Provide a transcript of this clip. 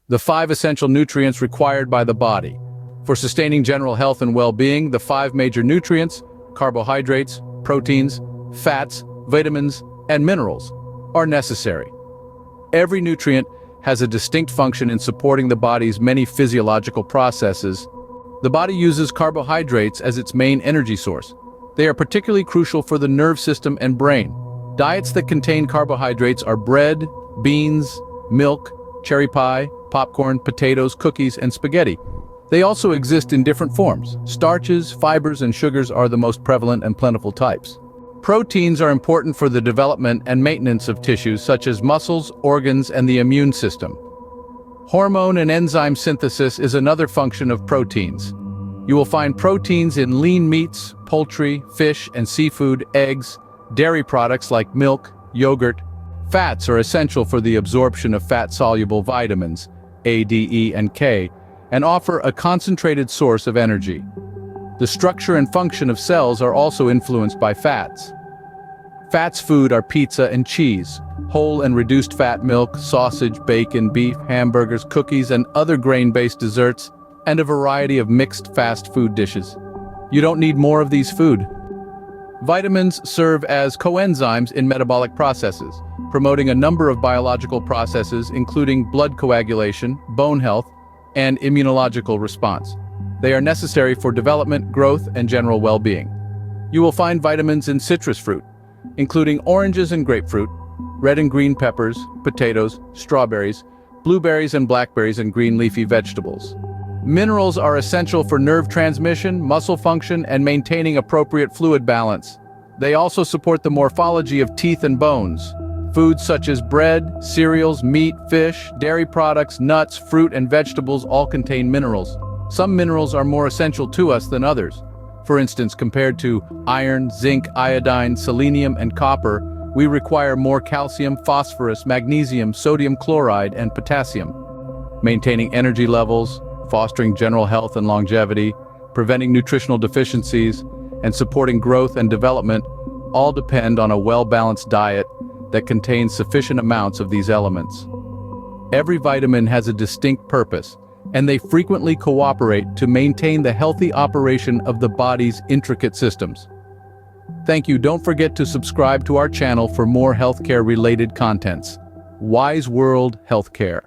The 5 essential nutrients required by the body. For sustaining general health and well-being, the 5 major nutrients, carbohydrates, proteins, fats, vitamins, and minerals, are necessary. Every nutrient has a distinct function in supporting the body's many physiological processes. The body uses carbohydrates as its main energy source. They are particularly crucial for the nerve system and brain. Diets that contain carbohydrates are bread, beans, milk, cherry pie, popcorn, potatoes, cookies, and spaghetti. They also exist in different forms. Starches, fibers, and sugars are the most prevalent and plentiful types. Proteins are important for the development and maintenance of tissues such as muscles, organs, and the immune system. Hormone and enzyme synthesis is another function of proteins. You will find proteins in lean meats, poultry, fish, and seafood, eggs, dairy products like milk, yogurt. Fats are essential for the absorption of fat-soluble vitamins, A, D, E, and K, and offer a concentrated source of energy. The structure and function of cells are also influenced by fats. Fats food are pizza and cheese, whole and reduced fat milk, sausage, bacon, beef, hamburgers, cookies, and other grain-based desserts, and a variety of mixed fast food dishes. You don't need more of these food. Vitamins serve as coenzymes in metabolic processes, promoting a number of biological processes including blood coagulation, bone health, and immunological response. They are necessary for development, growth, and general well-being. You will find vitamins in citrus fruit, including oranges and grapefruit, red and green peppers, potatoes, strawberries, blueberries and blackberries, and green leafy vegetables. Minerals are essential for nerve transmission, muscle function, and maintaining appropriate fluid balance. They also support the morphology of teeth and bones. Foods such as bread, cereals, meat, fish, dairy products, nuts, fruit, and vegetables all contain minerals. Some minerals are more essential to us than others. For instance, compared to iron, zinc, iodine, selenium, and copper, we require more calcium, phosphorus, magnesium, sodium chloride, and potassium. Maintaining energy levels, fostering general health and longevity, preventing nutritional deficiencies, and supporting growth and development all depend on a well-balanced diet that contains sufficient amounts of these elements. Every vitamin has a distinct purpose, and they frequently cooperate to maintain the healthy operation of the body's intricate systems. Thank you. Don't forget to subscribe to our channel for more healthcare-related contents. WiseWORLD HealthCare.